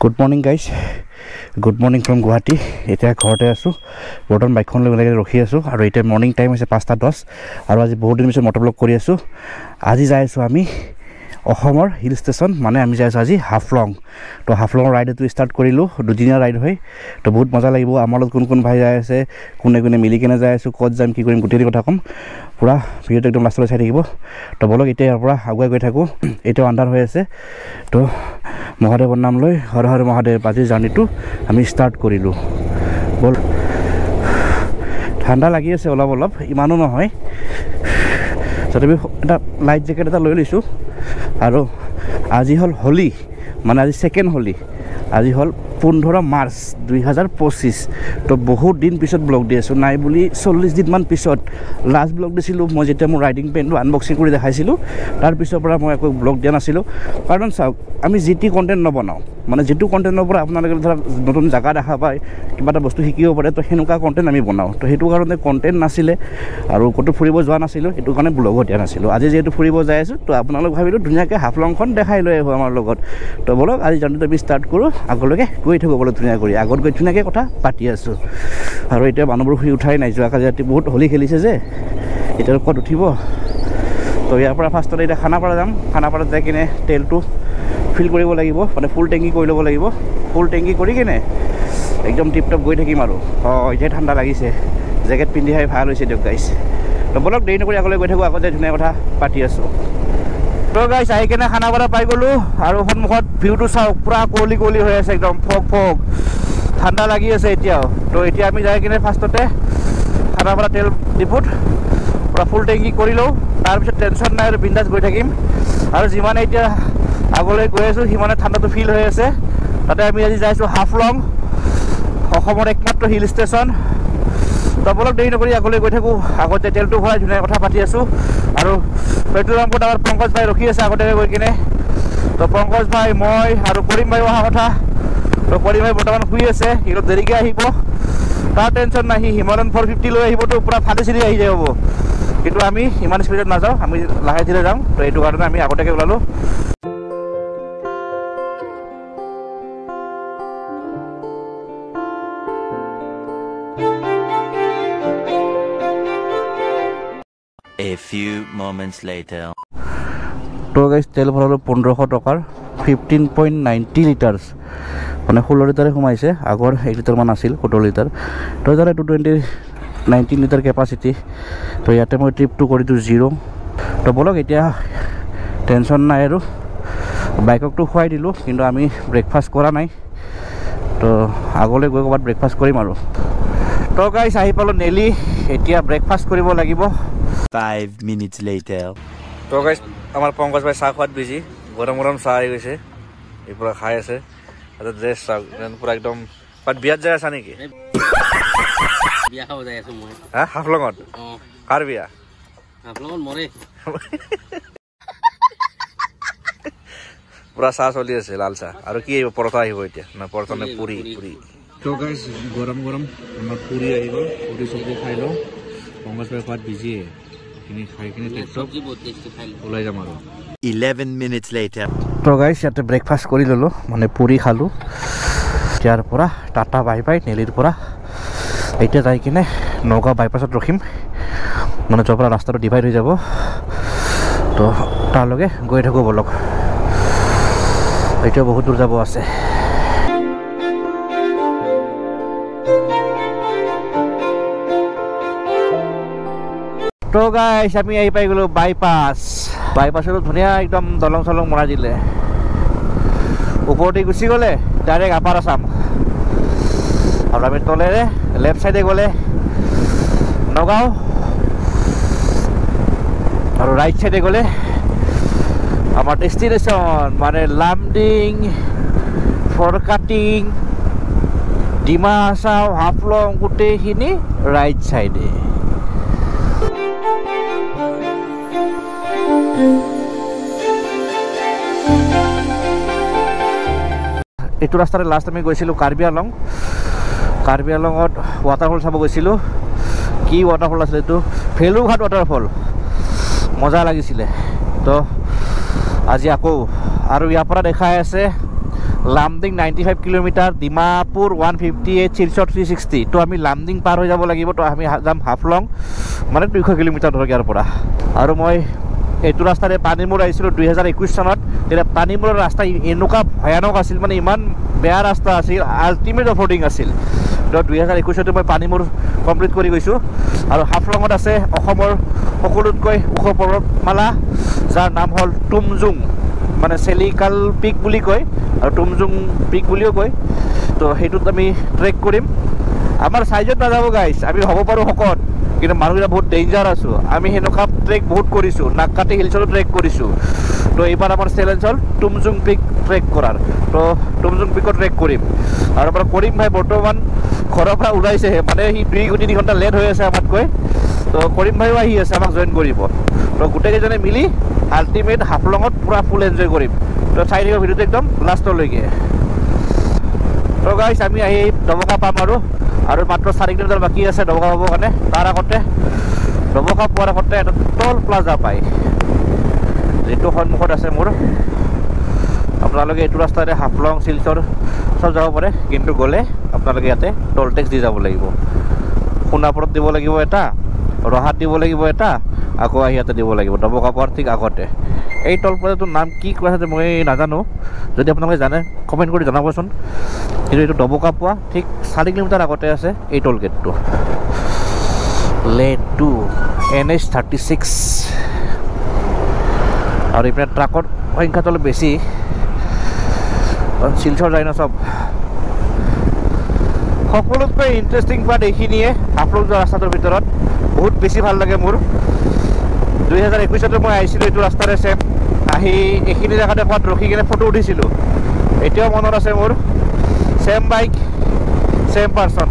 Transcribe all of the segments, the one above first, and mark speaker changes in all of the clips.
Speaker 1: Good morning guys. Good morning from Guwahati. এতিয়া ঘৰতে আছো বৰ্তমান বাইকখন লৈ ৰখি আছো আৰু এতিয়া মৰ্নিং টাইম হৈছে 5:10 আৰু আজি বহুত দিন পিছত মটৰব্লগ কৰি আছো আজি যাই আছো আমি অসমৰ হিল ষ্টেচন মানে আমি যাই আছো আজি হাফলং তো হাফলং ৰাইডটো ষ্টাৰ্ট কৰিলো দুদিনীয়া ৰাইড হয় তো বহুত মজা লাগিব আমাৰ লগত কোন ভাই যাই আছে কোনে মিলি কেনে যাই আছো ক'ত যাম কি কৰিম গোটেই কথা কম পুৰা ভিডিওটো একদম লাষ্টলৈ চাই থাকিব তো বলক এতিয়া ইয়াৰ পৰা আগুৱাই গৈ থাকো এটা আন্ধাৰ হৈ আছে তো মহাদেৱৰ নাম লৈ হৰ হৰ মহাদেৱ আজি জাৰ্নিটো আমি ষ্টাৰ্ট কৰিলো বল ঠাণ্ডা লাগি আছে অলপ ইমানো নহয় তথাপি এটা লাইট জেকেট এটা লৈ লৈছো আৰু আজি হল হোলি মানে আজি সেকেন্ড হোলি আজি হল 15 মাৰ্চ 2025 তো বহুত দিন পিছত ব্লগ দি আছো নাই বুলি 40 দিন মান পিছত লাষ্ট ব্লগ দিছিলো মই যেতিয়া মোৰ ৰাইডিং পেনটো আনবক্সিং কৰি দেখাইছিলো তাৰ পিছৰ পৰা মই একো ব্লগ দিয়া নাছিলো কাৰণ চাওক আমি জিটি কন্টেন্ট নবনাও মানে যেটো কন্টেন্টৰ পৰা আপোনালোকে ধৰা নতুন জায়গা দেখা পায় কিবা এটা বস্তু শিকিব পাৰে তো হেনুকা কন্টেন্ট আমি বনাও তো হেতু কাৰণে কন্টেন্ট নাছিলে আৰু কত ফুৰিব যোৱা নাছিলো হেতু কাৰণে ব্লগ দিয়া নাছিলো আজি যেটো ফুৰিব যাই আছো তো আপোনালোক ভাবিলো ধুনিয়াকে হাফলংখন দেখাই লৈ আহো আমাৰ লগত তো বলক আজি জাৰ্নিটো আমি ষ্টাৰ্ট কৰো আগলৈকে গৈ থাকো বলক ধুনিয়া কৰি আগত গৈ ধুনিয়াকে কথা পাতি আছো আৰু এতিয়া মানুহবোৰ শুই উঠাই নাই যোৱা কালি ৰাতি বহুত হোলি খেলিছে যে এতিয়া ক'ত উঠিব তো ইয়াৰ পৰা ফাৰ্ষ্টতে এটা খানাপাৰা যাম খানাপাৰাত যাই কিনে তেলটো ফিল কৰিব লাগিব মানে ফুল টেংকি কৰি ল'ব লাগিব ফুল টেংকি কৰি কিনে একদম টিপটপ গৈ থাকিম আৰু এতিয়া ঠাণ্ডা লাগিছে জেকেট পিন্ধি আহি ভাল হৈছে দিয়ক গাইছ তো বলক দেৰি নকৰি আগলৈ গৈ থাকো আগত যাই ধুনীয়া কথা পাতি আছো তো গাইছ আহি কিনে খানাপাৰা পাই গ'লো আৰু সন্মুখত ভিউটো চাওক পুৰা কুঁৱলী হৈ আছে একদম ফগ ঠাণ্ডা লাগি আছে এতিয়াও তো এতিয়া আমি যাই কিনে ফাৰ্ষ্টতে খানাপাৰা তেল ডিপুত পুৰা ফুল টেংকি কৰি লওঁ তাৰপিছত টেনশ্যন নাই আৰু বিন্দাছ গৈ থাকিম আৰু যিমানে এতিয়া আগলৈ গৈ আছো সিমানে ঠাণ্ডাটো ফিল হৈ আছে তাতে আমি আজি যাইছো হাফলং অসমৰ একমাত্ৰ হিল ষ্টেচন তো বলক দেৰি নকৰি আগলৈ গৈ থাকো আগতে তেলটো ভৰাই ধুনীয়া কথা পাতি আছো আৰু পেট্ৰল পাম্পত আমাৰ পংকজ ভাই ৰখি আছে আগতে গৈ কিনে তো পংকজ ভাই মই আৰু কৰিম ভাই অহা কথা তো কৰিম ভাই বৰ্তমান শুই আছে সি অলপ দেৰিকৈ আহিব তাৰ টেনশ্যন নাই সি হিমালয়ন 450 লৈ আহিবতো পুৰা ফাটি চিৰি আহি যাব কিন্তু আমি ইমান স্পীডত নাযাওঁ আমি লাহে ধীৰে যাওঁ তো এইটো কাৰণে আমি আগতেকৈ ওলালো
Speaker 2: A few moments later.
Speaker 1: তো গাইছ তেল ভৰালো 1500 টকাৰ 15.90 লিটাৰছ মানে 16 লিটাৰে সোমাইছে আগৰ 1 লিটাৰ মান আছিল 17 লিটাৰ তো জানে 19 লিটাৰ কেপাচিটি তো ইয়াতে মই ট্ৰিপটো কৰি দিওঁ 0 তো বলক এতিয়া টেনশ্যন নাই আৰু বাইককটো খুৱাই দিলোঁ কিন্তু আমি ব্ৰেকফাষ্ট কৰা নাই তো আগলৈ গৈ ক'ৰবাত ব্ৰেকফাষ্ট কৰিম আৰু তো গাইছ আহি পালোঁ নেলি এতিয়া ব্ৰেকফাষ্ট কৰিব লাগিব
Speaker 2: 5 minutes later.
Speaker 1: তো গাইছ আমাৰ পংকজ ভাই চাহ খোৱাত বিজি গৰম চাহ আহি গৈছে এই পুৰা খাই আছে আৰু ড্ৰেছ চাওক পুৰা একদম বিয়াত যাই আছা নেকি
Speaker 3: বিয়া খাব যাই আছো মই
Speaker 1: হা হাফলঙত কাৰ বিয়া
Speaker 3: হাফলঙত মৰে
Speaker 1: পুৰা চাহ চলি আছে লাল চাহ আৰু কি আহিব পৰঠা আহিব এতিয়া না পৰঠা নে পুৰি তো গাইছ গৰম আমাৰ পুৰি আহিব পুৰি চব্জি খাই লওঁ পংকজ ভাই খোৱাত বিজি খাই কিনে
Speaker 3: চব্জি বহুত টেষ্টি খাই
Speaker 1: ওলাই যাম আৰু
Speaker 2: 11 minutes later.
Speaker 1: তো গাইছ ইয়াতে ব্ৰেকফাষ্ট কৰি ল'লোঁ মানে পুৰি খালোঁ ইয়াৰ পৰা টাটা বাই নেলিৰ পৰা এতিয়া যাই কিনে নগাঁও বাইপাছত ৰখিম মানে য'ৰ পৰা ৰাস্তাটো ডিভাইড হৈ যাব তো তালৈকে গৈ থাকোঁ বলক এতিয়া বহুত দূৰ যাব আছে তো গাইছ আমি আহি পাই গ'লো বাইপাছতো ধুনীয়া একদম দলং চলং মৰাই দিলে ওপৰতে গুচি গ'লে ডাইৰেক্ট আপাৰ আছাম আৰু আমি তলেৰে লেফ্ট চাইডে গ'লে নগাঁও আৰু ৰাইট চাইডে গ'লে আমাৰ ডেষ্টিনেশ্যন মানে লামডিং ফৰকাটিং ডিমা হাছাও হাফলং গোটেইখিনি ৰাইট চাইডে এইটো ৰাস্তাৰে লাষ্ট আমি গৈছিলোঁ কাৰ্বি আংলঙত ৱাটাৰফল চাব গৈছিলোঁ কি ৱাটাৰফল আছিলে এইটো ভেলুঘাট ৱাটাৰফল মজা লাগিছিলে তো আজি আকৌ আৰু ইয়াৰ পৰা দেখাই আছে লামডিং 95 কিলোমিটাৰ, ডিমাপুৰ 158, শিলচৰ 360। তো আমি লামডিং পাৰ হৈ যাব লাগিব। তো আমি যাম হাফলং, মানে 200 কিলোমিটাৰ ধৰক ইয়াৰ পৰা। আৰু মই এইটো ৰাস্তাৰে পানীমূৰ আহিছিলোঁ 2021 চনত। তেতিয়া পানীমূৰৰ ৰাস্তা এনেকুৱা ভয়ানক আছিল, মানে ইমান বেয়া ৰাস্তা আছিল, আল্টিমেট অফৰোডিং আছিল। তো 2021 মই পানীমূৰ কমপ্লিট কৰি গৈছোঁ। আৰু হাফলঙত আছে অসমৰ সকলোতকৈ ওখ পৰ্বতমালা, যাৰ নাম হ'ল টুমজুং, মানে চেলিকাল পিক বুলি কয় আৰু টুমজুং পিক বুলিও কয়। তো সেইটোত আমি ট্ৰেক কৰিম। আমাৰ চাইজত নাযাব গাইছ, আমি হ'ব পাৰোঁ শকত, কিন্তু মানুহবিলাক বহুত ডেঞ্জাৰ আছোঁ। আমি সেনেকুৱা ট্ৰেক বহুত কৰিছোঁ, নাগকাটি হিলছতো ট্ৰেক কৰিছোঁ। তো এইবাৰ আমাৰ চেলেঞ্জ হ'ল টুমজুং পিক ট্ৰেক কৰাৰ। তো টুমজুং পিকত ট্ৰেক কৰিম। আৰু আমাৰ কৰিম ভাই বৰ্তমান ঘৰৰ পৰা ওলাইছেহে, মানে সি 2-3 ঘণ্টা লেট হৈ আছে আমাতকৈ। তো কৰিম ভাইও আহি আছে আমাক জইন কৰিব। তো গোটেইকেইজনে মিলি আল্টিমেট হাফলঙত পূৰা ফুল এনজয় কৰিম। তো চাই থাকিব ভিডিঅ'টো একদম লাষ্টলৈকে। তো গাইছ আমি আহি ডবকা পাম আৰু মাত্ৰ 4 কিলোমিটাৰ বাকী আছে ডবকা পাবৰ কাৰণে। তাৰ আগতে ডবকা পোৱাৰ আগতে এটা টল প্লাজা পায়, যিটো সন্মুখত আছে মোৰ। আপোনালোকে এইটো ৰাস্তাৰে হাফলং, শিলচৰ চব যাব পাৰে, কিন্তু গ'লে আপোনালোকে ইয়াতে টল টেক্স দি যাব লাগিব। সোণাপুৰত দিব লাগিব এটা, ৰহাত দিব লাগিব এটা, আকৌ আহি ইয়াতে দিব লাগিব ডবকা পোৱাৰ ঠিক আগতে। এই টল প্লাজাটোৰ নাম কি কোৱা আছে মই নাজানো, যদি আপোনালোকে জানে কমেণ্ট কৰি জনাবচোন। কিন্তু এইটো ডবকা পোৱা ঠিক 4 কিলোমিটাৰ আগতে আছে এই টল গেটটো। লেন 2 NH 36। আৰু এইপিনে ট্ৰাকৰ সংখ্যাটো অলপ বেছি, শিলচৰ যায় ন চব। সকলোতকৈ ইণ্টাৰেষ্টিং পাৰ্ট এইখিনিয়ে হাফলং যোৱা ৰাস্তাটোৰ ভিতৰত। বহুত বেছি ভাল লাগে মোৰ। 2021 মই আহিছিলোঁ এইটো ৰাস্তাৰে চেম, আহি এইখিনি জেগাতে ক'ৰবাত ৰখি কিনে ফটো উঠিছিলোঁ। এতিয়াও মনত আছে মোৰ। চেম বাইক, চেম পাৰ্চন।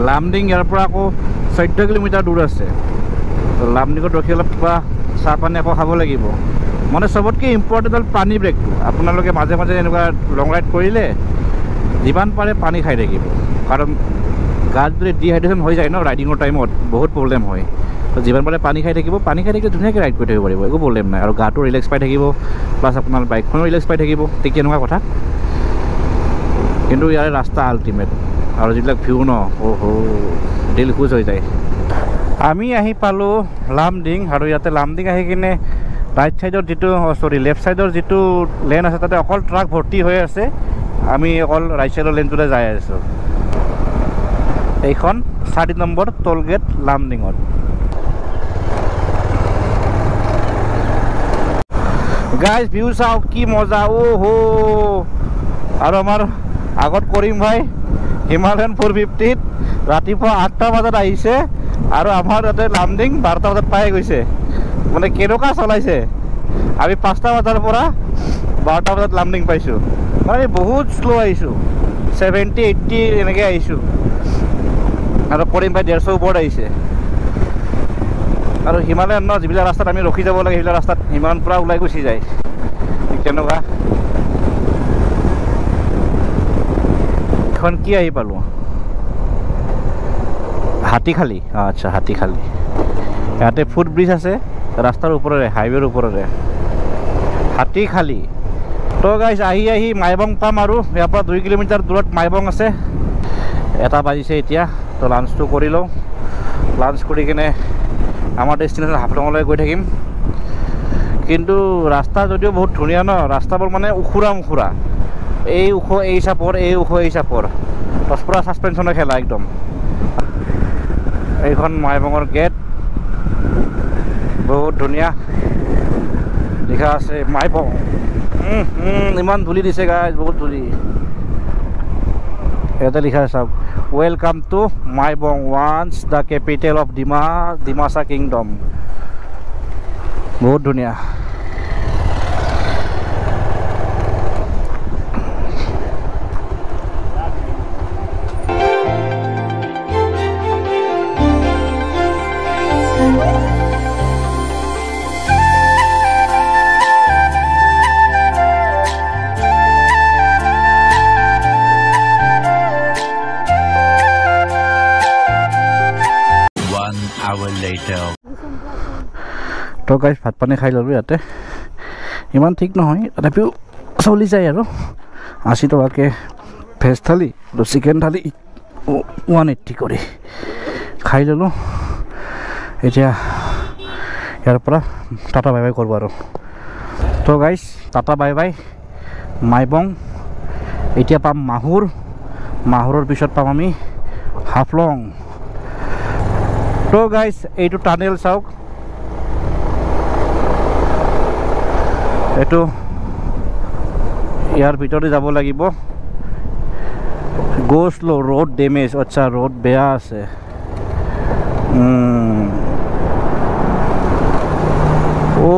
Speaker 1: লামডিং ইয়াৰ পৰা আকৌ 14 কিলোমিটাৰ দূৰ আছে। লামডিঙত ৰখি অলপ কিবা চাহ পানী আকৌ খাব লাগিব। মানে চবতকৈ ইম্পৰ্টেণ্ট হ'ল পানী ব্ৰেকটো। আপোনালোকে মাজে মাজে এনেকুৱা লং ৰাইড কৰিলে যিমান পাৰে পানী খাই থাকিব, কাৰণ গাত যদি ডিহাইড্ৰেশ্যন হৈ যায় ন ৰাইডিঙৰ টাইমত বহুত প্ৰব্লেম হয়। তো যিমান পাৰে পানী খাই থাকিব, পানী খাই থাকিলে ধুনীয়াকৈ ৰাইড কৰি থাকিব পাৰিব, একো প্ৰব্লেম নাই। আৰু গাটো ৰিলেক্স পাই থাকিব, প্লাছ আপোনাৰ বাইকখনো ৰিলেক্স পাই থাকিব, ঠিক তেনেকুৱা কথা। কিন্তু ইয়াৰে ৰাস্তা আল্টিমেট, আৰু যিবিলাক ভিউ ন, দিল খুচ হৈ যায়। আমি আহি পালোঁ লামডিং, আৰু ইয়াতে লামডিং আহি কিনে ৰাইট ছাইডৰ যিটো লেফ্ট ছাইডৰ যিটো লেন আছে তাতে অকল ট্ৰাক ভৰ্তি হৈ আছে। আমি অকল ৰাইট ছাইডৰ লেনটোতে যাই আছোঁ। এইখন 4 নম্বৰ টল গেট লামডিঙত। গাইজ ভিউ চাওক কি মজা, আৰু আমাৰ আগত কৰিম ভাই হিমালয়ান 450 ৰাতিপুৱা 8টা বজাত আহিছে, আৰু আমাৰ ইয়াতে লামডিং 12টা বজাত পাই গৈছে। মানে কেনেকুৱা চলাইছে। আমি 5টা বজাৰ পৰা 12টা বজাত লামডিং পাইছোঁ। মানে বহুত শ্ল' আহিছোঁ, 70-80 এনেকৈ আহিছোঁ। আৰু কৰিম ভাই 150 ওপৰত আহিছে। আৰু হিমালয়ান ন, যিবিলাক ৰাস্তাত আমি ৰখি যাব লাগে সেইবিলাক ৰাস্তাত হিমালয়ান পূৰা ওলাই গুচি যায়, ঠিক তেনেকুৱা। এখন কি আহি পালোঁ, হাতীখালী। আচ্ছা, হাতীখালী। ইয়াতে ফুট ব্ৰিজ আছে ৰাস্তাৰ ওপৰৰে, হাইৱেৰ ওপৰৰে, হাতীখালী। তো গাইজ আহি মাইবং পাম, আৰু ইয়াৰ পৰা 2 কিলোমিটাৰ দূৰত মাইবং আছে। 1টা বাজিছে এতিয়া। তো লাঞ্চটো কৰি লওঁ। লাঞ্চ কৰি কিনে আমাৰ ডেষ্টিনেশ্যন হাফলঙলৈ গৈ থাকিম। কিন্তু ৰাস্তা যদিও বহুত ধুনীয়া ন, ৰাস্তাবোৰ মানে উখুৰা মুখুৰা, এই ওখ এই চাপৰ, এই ওখ এই চাপৰ, পূৰা ছাছপেনশ্যনৰ খেলা একদম। এইখন মাইবঙৰ গেট, বহুত ধুনীয়া লিখা আছে মাইবং। ইমান ধূলি দিছে গাইজ, বহুত ধূলি। ইয়াতে লিখা আছে চাওক, welcome to Maibong, once the capital of Dimasa kingdom. বহুত ধুনীয়া। তো গাইছ ভাত পানী খাই ল'লোঁ ইয়াতে ইমান ঠিক নহয় তথাপিও চলি যায় আৰু 80 টকাকৈ ভেজ থালি আৰু চিকেন থালি 180 কৰি খাই ল'লোঁ এতিয়া ইয়াৰ পৰা টাটা বাই বাই কৰিব আৰু তো গাইছ টাটা বাই বাই মাইবং এতিয়া পাম মাহুৰৰ পিছত পাম আমি হাফলং তো গাইছ এইটো টানেল চাওক এইটো ইয়াৰ ভিতৰতে যাব লাগিব গো স্লো ৰোড ডেমেজ আচ্ছা ৰোড বেয়া আছে ও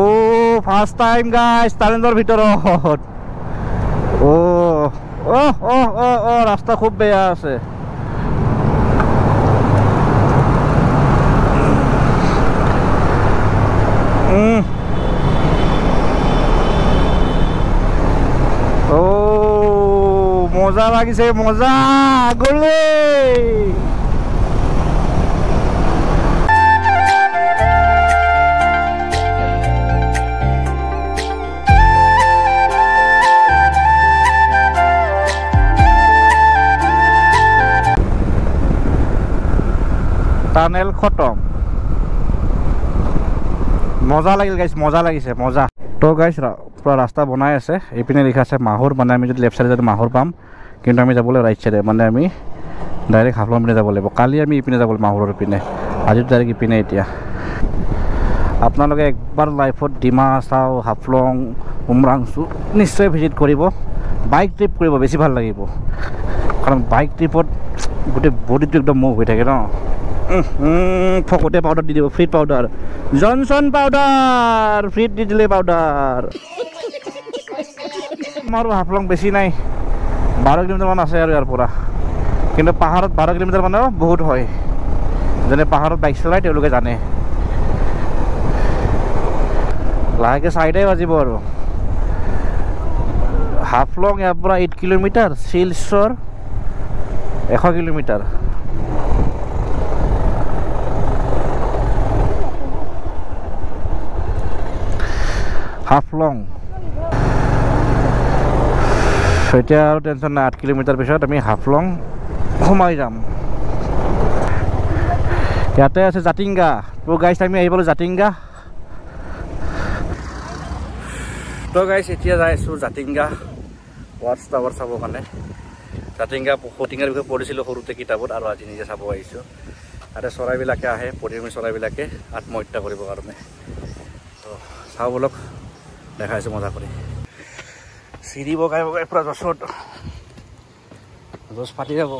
Speaker 1: ফাৰ্ষ্ট টাইম গাইছ টানেলৰ ভিতৰত ও ৰাস্তা খুব বেয়া আছে মজা লাগিছে মজা গলে টানেল খতম মজা লাগিল গাইছ মজা লাগিছে মজা তো গাইছ পুৰা ৰাস্তা বনাই আছে এইপিনে লিখা আছে মাহুৰ মানে আমি যদি লেফ্ট চাইডে মাহুৰ পাম কিন্তু আমি যাবলৈ ৰাইট চাইডে মানে আমি ডাইৰেক্ট হাফলং পিনে যাব লাগিব কালি আমি ইপিনে যাব লাগিব মাহুৰৰ পিনে আজিতো ডাইৰেক্ট ইপিনে এতিয়া আপোনালোকে একবাৰ লাইফত ডিমা হাছাও হাফলং উমৰাংচু নিশ্চয় ভিজিট কৰিব বাইক ট্ৰিপ কৰিব বেছি ভাল লাগিব কাৰণ বাইক ট্ৰিপত গোটেই বডিটো একদম মুভ হৈ থাকে ন ফকতে পাউডাৰ দি দিব ফ্ৰীত পাউডাৰ জনচন পাউডাৰ ফ্ৰীত দি দিলে পাউডাৰ আমাৰ হাফলং বেছি নাই 12 কিলোমিটাৰমান আছে আৰু ইয়াৰ পৰা কিন্তু পাহাৰত 12 কিলোমিটাৰ মানে বহুত হয় যেনে পাহাৰত বাইক চলাই তেওঁলোকে জানে লাহেকৈ 4টাই বাজিব আৰু হাফলং ইয়াৰ পৰা 8 কিলোমিটাৰ শিলচৰ 100 কিলোমিটাৰ হাফলং এতিয়া আৰু টেনশ্যন নাই 8 কিলোমিটাৰ পিছত আমি হাফলং সোমাই যাম ইয়াতে আছে জাতিংগা তো গাইছ আমি আহি পালোঁ জাতিংগা তো গাইছ এতিয়া যাই আছোঁ জাতিংগা ৱাটছ টাৱাৰ চাবৰ কাৰণে জাতিংগাৰ বিষয়ে পঢ়িছিলোঁ সৰুতে কিতাপত আৰু আজি নিজে চাব আহিছোঁ তাতে চৰাইবিলাকে আহে পৰিভ্ৰমী চৰাইবিলাকে আত্মহত্যা কৰিবৰ কাৰণে তো চাওঁ বলক দেখাইছোঁ মজা কৰি চিৰি বগাই বগাই পুৰা জছত জছ ফাটি যাব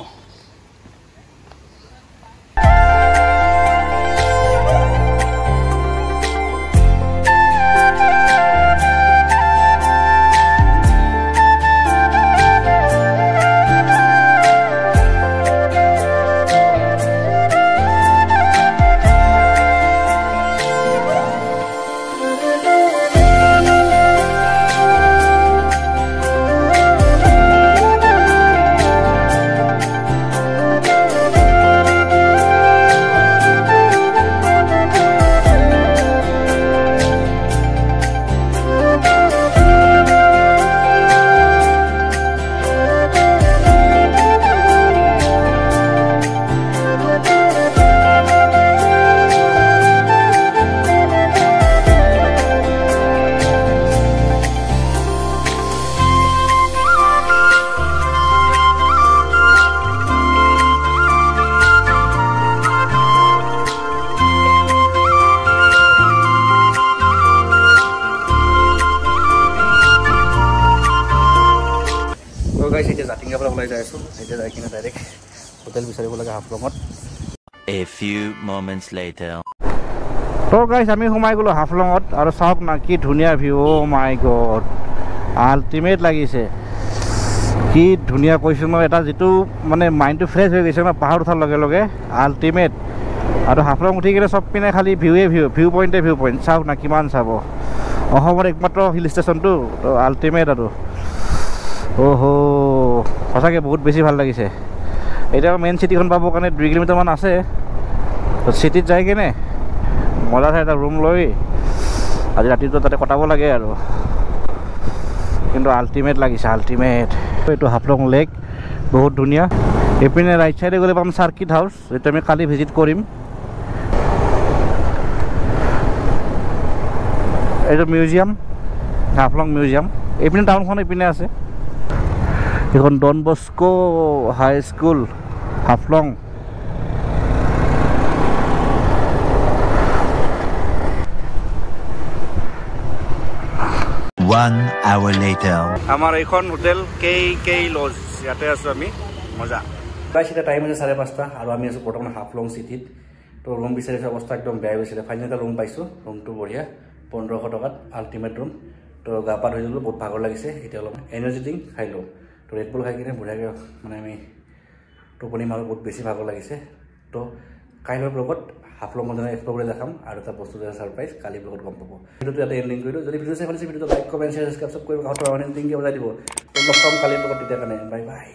Speaker 1: হোটেল বিচাৰিব লাগে হাফলঙত
Speaker 2: A few moments later.
Speaker 1: তো গাইছ আমি সোমাই গ'লোঁ হাফলঙত আৰু চাওক না কি ধুনীয়া ভিউ অ' মাই গড আল্টিমেট লাগিছে কি ধুনীয়া কৈছোঁ ন এটা যিটো মানে মাইণ্ডটো ফ্ৰেছ হৈ গৈছে ন পাহাৰ উঠাৰ লগে লগে আল্টিমেট আৰু হাফলং উঠি কিনে চব পিনে খালি ভিউ পইণ্ট চাওক না কিমান চাব অসমৰ একমাত্ৰ হিল ষ্টেচনটো তো আল্টিমেট আৰু অহ' সঁচাকৈ বহুত বেছি ভাল লাগিছে এতিয়া মেইন চিটিখন পাবৰ কাৰণে 2 কিলোমিটাৰমান আছে তো চিটিত যাই কিনে মজা চাই এটা ৰুম লৈ আজি ৰাতিটো তাতে কটাব লাগে আৰু কিন্তু আল্টিমেট লাগিছে আল্টিমেট এইটো হাফলং লেক বহুত ধুনীয়া এইপিনে ৰাইট চাইডে গ'লে পাম চাৰ্কিট হাউচ এইটো আমি কালি ভিজিট কৰিম এইটো মিউজিয়াম হাফলং মিউজিয়াম এইপিনে টাউনখন এইপিনে আছে এইখন Don Bosco high school Haflong
Speaker 2: One hour later.
Speaker 1: আমাৰ এইখন হোটেল কে লজ ইয়াতে আছোঁ আমি মজা প্ৰায় সেটা টাইম আছে 5:30 আৰু আমি আছোঁ বৰ্তমান হাফলং চিটিত তো ৰুম বিচাৰিছোঁ অৱস্থা একদম বেয়া গৈছিলে ফাইনেল এটা ৰুম পাইছোঁ ৰুমটো বঢ়িয়া 1500 টকাত আল্টিমেট ৰুম তো গা পা ধুই দিলোঁ বহুত ভাগৰ লাগিছে এতিয়া অলপ এনাৰ্জি ড্ৰিংক খাই লওঁ তো ৰেডবুল খাই কিনে বঢ়িয়াকৈ মানে আমি টোপনি মাৰো বহুত বেছি ভাগৰ লাগিছে তো কাইলৈৰ ব্লগত হাফলং মন্দিৰ এক্সপ্ল'ৰ কৰি দেখাম আৰু এটা বস্তু এটা ছাৰপ্ৰাইজ কালি ব্লগত গম পাব ভিডিঅ'টো ইয়াতে এণ্ডিং কৰিলোঁ যদি ভিডিঅ' চাই ভাল লাগিছে ভিডিঅ'টো লাইক কমেণ্ট শ্বেয়াৰ ছাবস্ক্ৰাইব কৰিব কাষত ৱাৰ্নিং দিব বজাই দিব তো লগ পাম কালি ব্লগত তেতিয়া কাৰণে বাই বাই